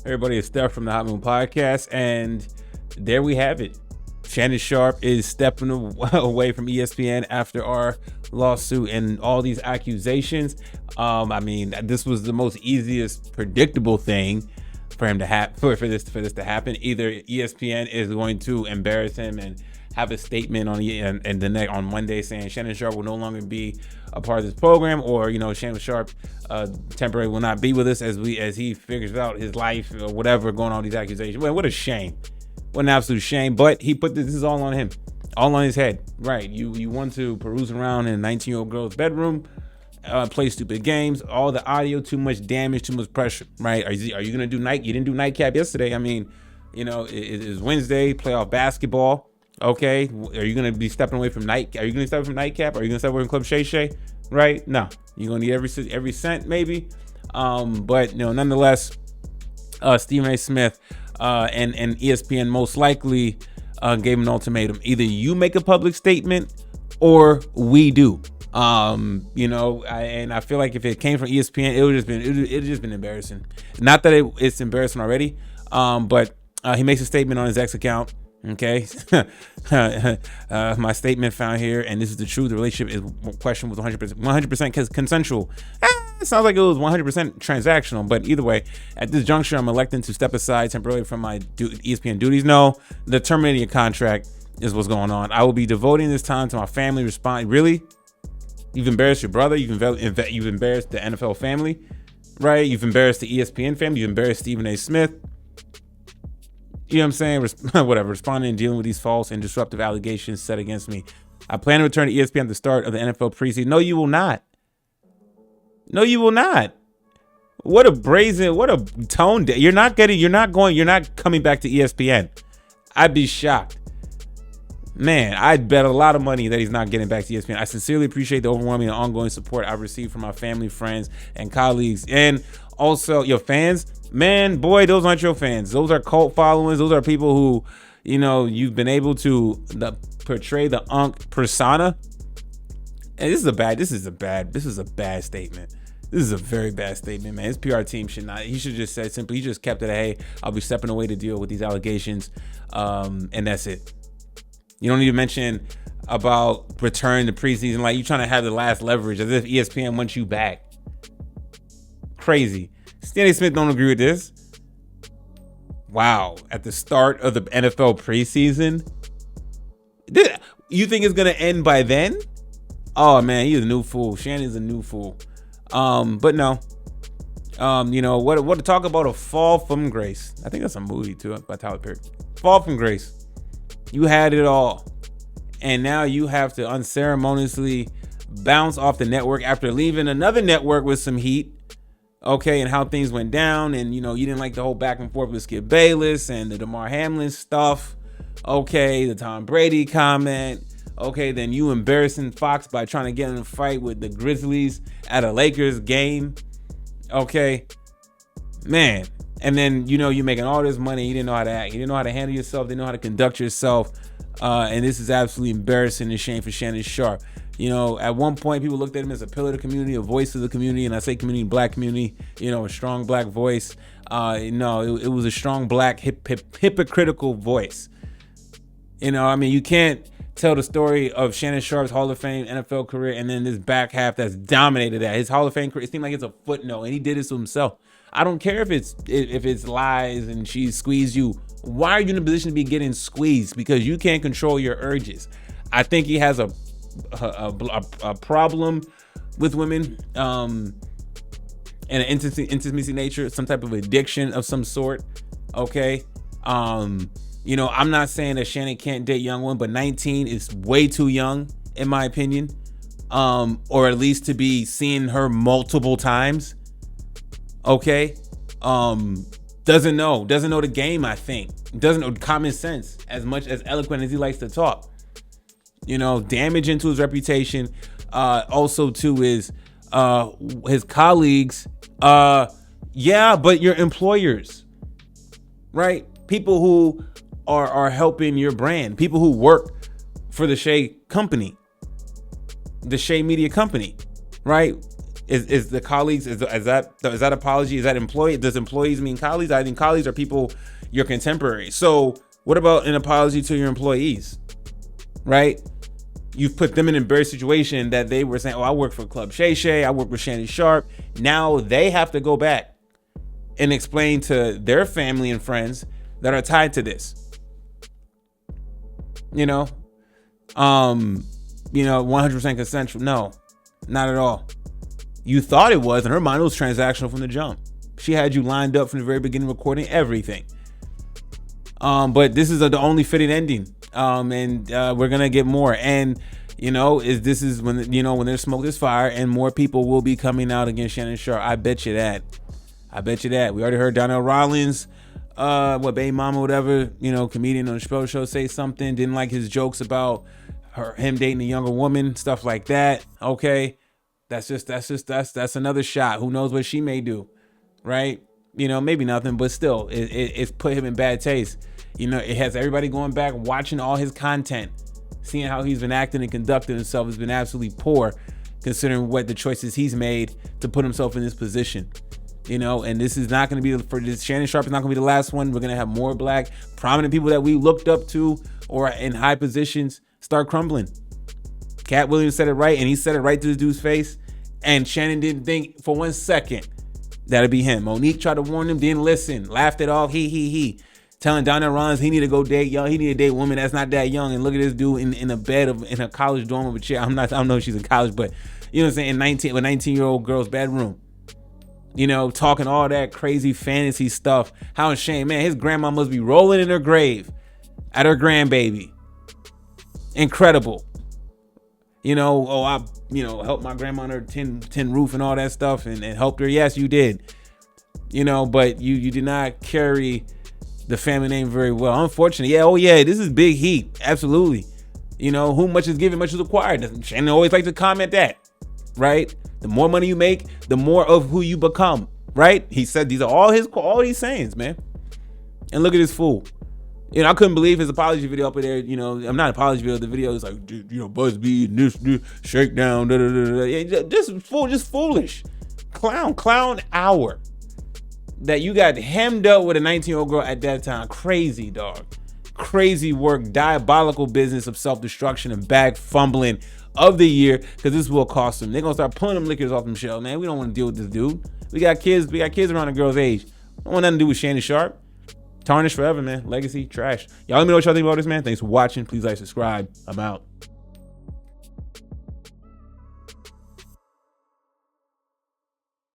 Everybody, it's Steph from the Hot Moon Podcast, and there we have it. Shannon Sharpe is stepping away from ESPN after our lawsuit and all these accusations. This was the most easiest predictable thing for him to have for this to happen. Either ESPN is going to embarrass him and have a statement on Monday saying Shannon Sharpe will no longer be a part of this program, or Shannon Sharpe temporarily will not be with us as he figures out his life or whatever going on with these accusations. Well, what a shame. What an absolute shame. But he put this is all on him, all on his head. Right? You want to peruse around in a 19-year-old girl's bedroom, play stupid games, all the audio, too much damage, too much pressure. Right? Are you gonna do night? You didn't do nightcap yesterday. It is Wednesday, playoff basketball. Okay, are you gonna be stepping away from night? Are you gonna step away from nightcap? Are you gonna step away from Club Shay Shay? Right? No, you're gonna need every cent maybe. But nonetheless, Stephen A. Smith and ESPN most likely gave him an ultimatum: either you make a public statement or we do. I feel like if it came from ESPN, it would just been embarrassing. Not that it's embarrassing already, but he makes a statement on his X account. Okay, my statement found here, and this is the truth. The relationship is question was 100% consensual. It sounds like it was 100% transactional, but either way, at this juncture, I'm electing to step aside temporarily from my ESPN duties. No, the terminating a contract is what's going on. I will be devoting this time to my family. Respond, really? You've embarrassed your brother. You've embarrassed the NFL family, right? You've embarrassed the ESPN family. You've embarrassed Stephen A. Smith. You know what I'm saying? Whatever. Responding and dealing with these false and disruptive allegations set against me. I plan to return to ESPN at the start of the NFL preseason. No, you will not. No, you will not. What a tone. You're not coming back to ESPN. I'd be shocked. Man, I'd bet a lot of money that he's not getting back to ESPN. I sincerely appreciate the overwhelming and ongoing support I've received from my family, friends, and colleagues. And also your fans. Man, boy, those aren't your fans. Those are cult followers. Those are people who, you've been able to portray the Unk persona. And this is a bad statement. This is a very bad statement, man. His PR team he should just said simply, he just kept it, hey, I'll be stepping away to deal with these allegations. And that's it. You don't need to mention about return to preseason. Like, you're trying to have the last leverage as if ESPN wants you back. Crazy. Stanley Smith don't agree with this. Wow. At the start of the NFL preseason? You think it's going to end by then? Oh, man, he's a new fool. Shannon's a new fool. But no. What to talk about? A fall from grace. I think that's a movie, too, by Tyler Perry. Fall from grace. You had it all. And now you have to unceremoniously bounce off the network after leaving another network with some heat. Okay, and how things went down, and you didn't like the whole back and forth with Skip Bayless and the DeMar Hamlin stuff. Okay, the Tom Brady comment. Okay, then you embarrassing Fox by trying to get in a fight with the Grizzlies at a Lakers game. Okay, man, and then you're making all this money. You didn't know how to act. You didn't know how to handle yourself. Didn't know how to conduct yourself. And this is absolutely embarrassing and shame for Shannon Sharpe. At one point, people looked at him as a pillar of the community, a voice of the community, and I say community, black community, a strong black voice. It was a strong black hypocritical voice. You can't tell the story of Shannon Sharpe's Hall of Fame NFL career and then this back half that's dominated that. His Hall of Fame career, it seemed like it's a footnote, and he did this to himself. I don't care if it's lies and she squeezed you. Why are you in a position to be getting squeezed? Because you can't control your urges. I think he has a problem with women, and an intimacy nature, some type of addiction of some sort. Okay. I'm not saying that Shannon can't date young women, but 19 is way too young, in my opinion. Or at least to be seeing her multiple times. Okay. Doesn't know the game, I think. Doesn't know common sense as much as eloquent as he likes to talk. Damage into his reputation. Also to his colleagues. Yeah, but your employers, right? People who are helping your brand. People who work for the Shay company. The Shay Media company, right? Is the colleagues, is that apology? Is that employee? Does employees mean colleagues? I think colleagues are people, your contemporaries. So what about an apology to your employees, right? You've put them in an embarrassed situation that they were saying, oh, I work for Club Shay Shay, I work with Shannon Sharpe. Now they have to go back and explain to their family and friends that are tied to this. 100% consensual. No, not at all. You thought it was, in her mind, it was transactional from the jump. She had you lined up from the very beginning, recording everything. But this is the only fitting ending. And we're gonna get more. And this is when when there's smoke, there's fire, and more people will be coming out against Shannon Sharpe. I bet you that. We already heard Donnell Rollins, Baby Mama, whatever, comedian on the show say something. Didn't like his jokes about him dating a younger woman, stuff like that. Okay, that's another shot. Who knows what she may do, right? Maybe nothing, but still, it's put him in bad taste. It has everybody going back, watching all his content, seeing how he's been acting and conducting himself has been absolutely poor, considering what the choices he's made to put himself in this position. And this is not going to be for this. Shannon Sharpe is not going to be the last one. We're going to have more black prominent people that we looked up to or in high positions start crumbling. Cat Williams said it right, and he said it right to the dude's face. And Shannon didn't think for 1 second that'd be him. Monique tried to warn him, didn't listen, laughed it off. He. Telling Donnell Rollins he need to go date young. He need to date a woman that's not that young. And look at this dude in a bed in a college dorm of a chair. I don't know if she's in college, but what I'm saying, 19-year-old girl's bedroom. Talking all that crazy fantasy stuff. How ashamed, man. His grandma must be rolling in her grave at her grandbaby. Incredible. I helped my grandma on her tin roof and all that stuff and helped her. Yes, you did. But you did not carry the family name very well. Unfortunately. Yeah, oh yeah, this is big heat. Absolutely. Who much is given, much is required. Shannon always like to comment that, right? The more money you make, the more of who you become, right? He said these are all these sayings, man. And look at this fool. I couldn't believe his apology video up there. I'm not apology video. The video is like, BuzzFeed, this shakedown, da da da da. Just foolish, clown hour. That you got hemmed up with a 19-year-old girl at that time. Crazy, dog. Crazy work. Diabolical business of self-destruction and bag fumbling of the year, because this will cost them. They're going to start pulling them liquors off them shelves, man. We don't want to deal with this dude. We got kids around a girl's age. Don't want nothing to do with Shannon Sharpe. Tarnished forever, man. Legacy, trash. Y'all let me know what y'all think about this, man. Thanks for watching. Please like, subscribe. I'm out.